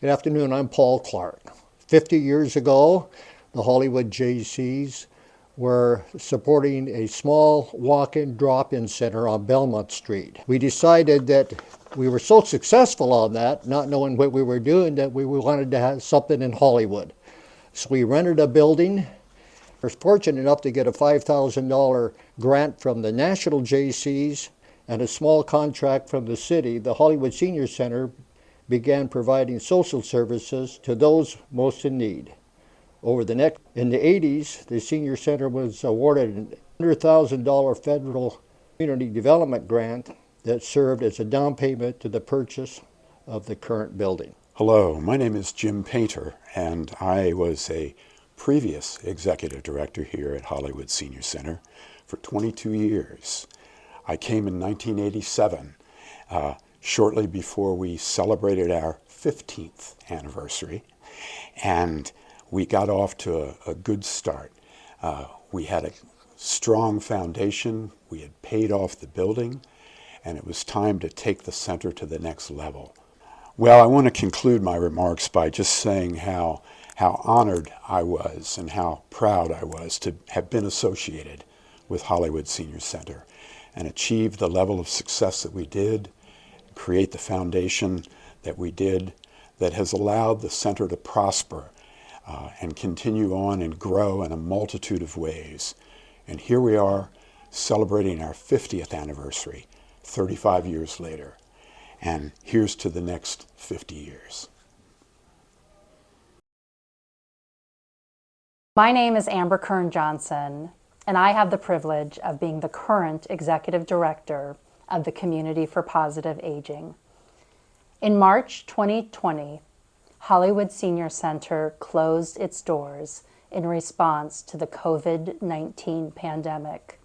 Good afternoon, I'm Paul Clark. 50 years ago, the Hollywood JCs were supporting a small walk-in drop-in center on Belmont Street. We decided that we were so successful on that, not knowing what we were doing, that we wanted to have something in Hollywood. So we rented a building. We were fortunate enough to get a $5,000 grant from the National JCs and a small contract from the city. The Hollywood Senior Center began providing social services to those most in need. In the 80s, the Senior Center was awarded a $100,000 federal community development grant that served as a down payment to the purchase of the current building. Hello, my name is Jim Painter, and I was a previous executive director here at Hollywood Senior Center for 22 years. I came in 1987, shortly before we celebrated our 15th anniversary, and we got off to a good start. We had a strong foundation, we had paid off the building, and it was time to take the center to the next level. Well, I want to conclude my remarks by just saying how honored I was and how proud I was to have been associated with Hollywood Senior Center and achieve the level of success that we did, create the foundation that we did, that has allowed the center to prosper and continue on and grow in a multitude of ways. And here we are celebrating our 50th anniversary, 35 years later. And here's to the next 50 years. My name is Amber Kern-Johnson, and I have the privilege of being the current Executive Director of the Community for Positive Aging. In March 2020, Hollywood Senior Center closed its doors in response to the COVID-19 pandemic.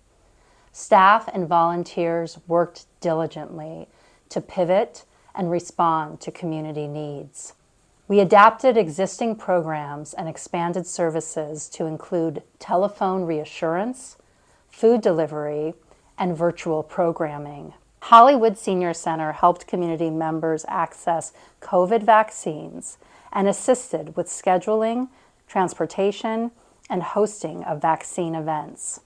Staff and volunteers worked diligently to pivot and respond to community needs. We adapted existing programs and expanded services to include telephone reassurance, food delivery, and virtual programming. Hollywood Senior Center helped community members access COVID vaccines and assisted with scheduling, transportation, and hosting of vaccine events.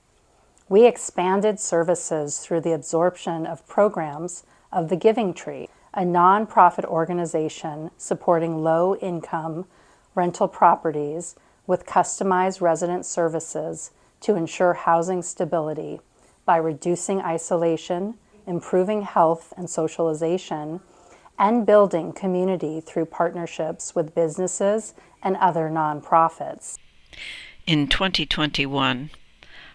We expanded services through the absorption of programs of the Giving Tree, a nonprofit organization supporting low-income rental properties with customized resident services to ensure housing stability by reducing isolation, improving health and socialization, and building community through partnerships with businesses and other nonprofits. In 2021,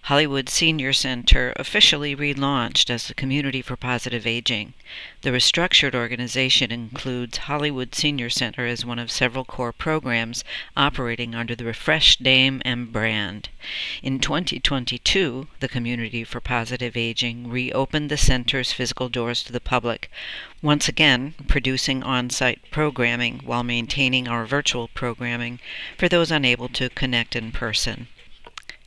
Hollywood Senior Center officially relaunched as the Community for Positive Aging. The restructured organization includes Hollywood Senior Center as one of several core programs operating under the refreshed name and brand. In 2022, the Community for Positive Aging reopened the center's physical doors to the public, once again producing on-site programming while maintaining our virtual programming for those unable to connect in person.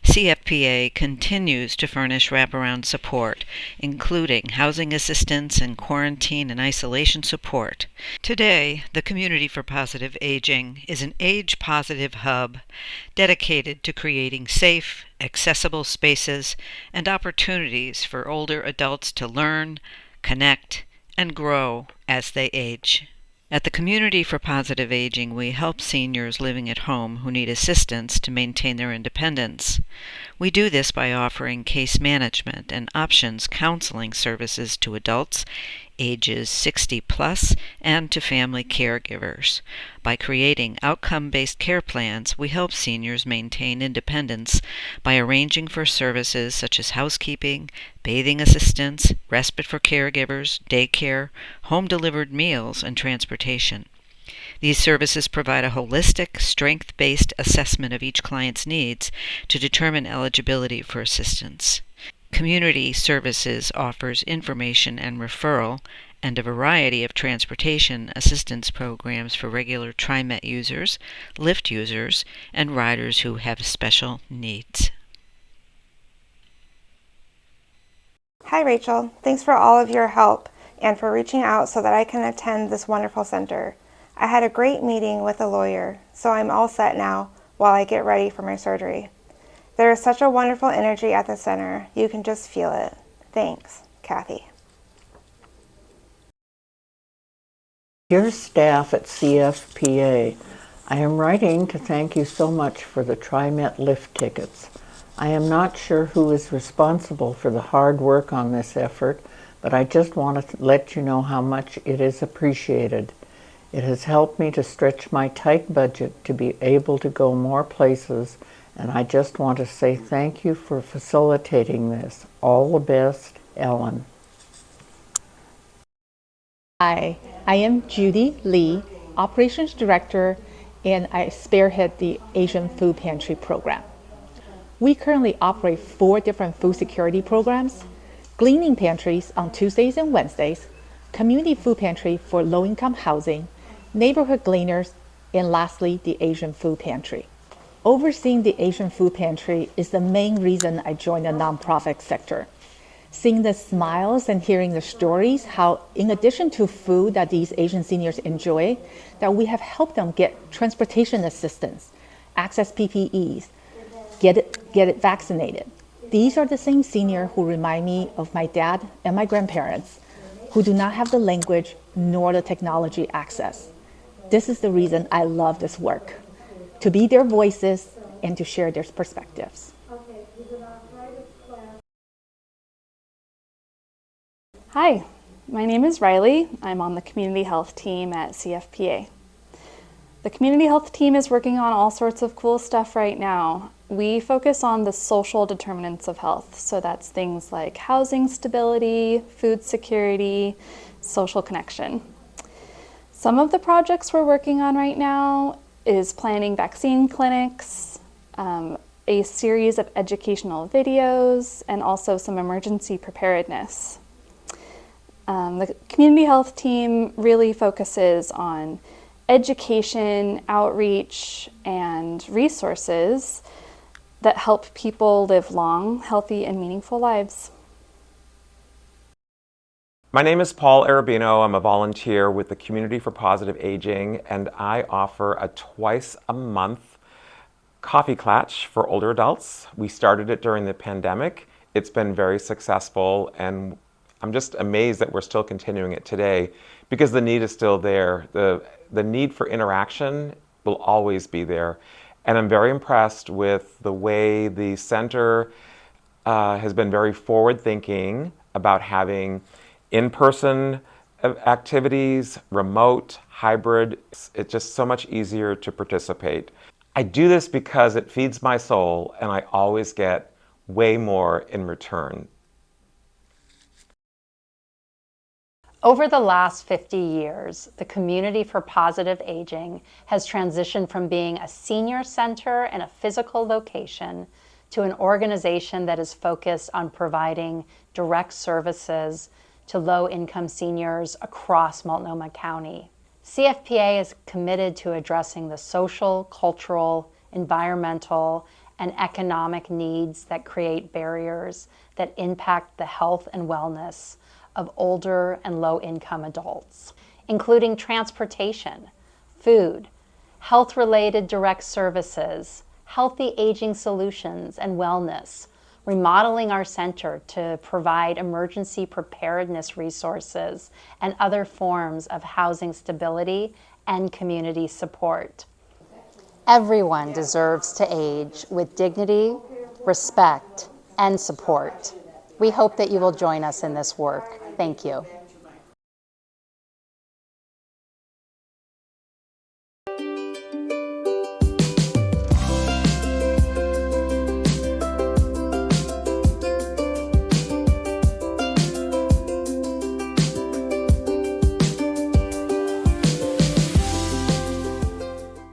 CFPA continues to furnish wraparound support, including housing assistance and quarantine and isolation support. Today, the Community for Positive Aging is an age-positive hub dedicated to creating safe, accessible spaces and opportunities for older adults to learn, connect, and grow as they age. At the Community for Positive Aging, we help seniors living at home who need assistance to maintain their independence. We do this by offering case management and options counseling services to adults ages 60 plus and to family caregivers. By creating outcome-based care plans, we help seniors maintain independence by arranging for services such as housekeeping, bathing assistance, respite for caregivers, daycare, home-delivered meals, and transportation. These services provide a holistic, strength-based assessment of each client's needs to determine eligibility for assistance. Community Services offers information and referral and a variety of transportation assistance programs for regular TriMet users, Lyft users, and riders who have special needs. Hi Rachel, thanks for all of your help and for reaching out so that I can attend this wonderful center. I had a great meeting with a lawyer, so I'm all set now while I get ready for my surgery. There is such a wonderful energy at the center. You can just feel it. Thanks, Kathy. Dear staff at CFPA, I am writing to thank you so much for the TriMet lift tickets. I am not sure who is responsible for the hard work on this effort, but I just want to let you know how much it is appreciated. It has helped me to stretch my tight budget to be able to go more places, and I just want to say thank you for facilitating this. All the best, Ellen. Hi, I am Judy Lee, Operations Director, and I spearhead the Asian Food Pantry program. We currently operate 4 different food security programs: gleaning pantries on Tuesdays and Wednesdays, community food pantry for low-income housing, neighborhood gleaners, and lastly, the Asian Food Pantry. Overseeing the Asian Food Pantry is the main reason I joined the nonprofit sector. Seeing the smiles and hearing the stories, how in addition to food that these Asian seniors enjoy, that we have helped them get transportation assistance, access PPEs, get it vaccinated. These are the same seniors who remind me of my dad and my grandparents, who do not have the language nor the technology access. This is the reason I love this work, to be their voices and to share their perspectives. Hi, my name is Riley. I'm on the community health team at CFPA. The community health team is working on all sorts of cool stuff right now. We focus on the social determinants of health, so that's things like housing stability, food security, social connection. Some of the projects we're working on right now is planning vaccine clinics, a series of educational videos, and also some emergency preparedness. The community health team really focuses on education, outreach, and resources that help people live long, healthy, and meaningful lives. My name is Paul Arabino. I'm a volunteer with the Community for Positive Aging, and I offer a twice-a-month coffee klatch for older adults. We started it during the pandemic. It's been very successful, and I'm just amazed that we're still continuing it today because the need is still there. The need for interaction will always be there. And I'm very impressed with the way the center has been very forward-thinking about having in-person activities, remote, hybrid. It's just so much easier to participate. I do this because it feeds my soul and I always get way more in return. Over the last 50 years, the Community for Positive Aging has transitioned from being a senior center and a physical location to an organization that is focused on providing direct services to low-income seniors across Multnomah County. CFPA is committed to addressing the social, cultural, environmental, and economic needs that create barriers that impact the health and wellness of older and low-income adults, including transportation, food, health-related direct services, healthy aging solutions and wellness, remodeling our center to provide emergency preparedness resources and other forms of housing stability and community support. Everyone deserves to age with dignity, respect, and support. We hope that you will join us in this work. Thank you.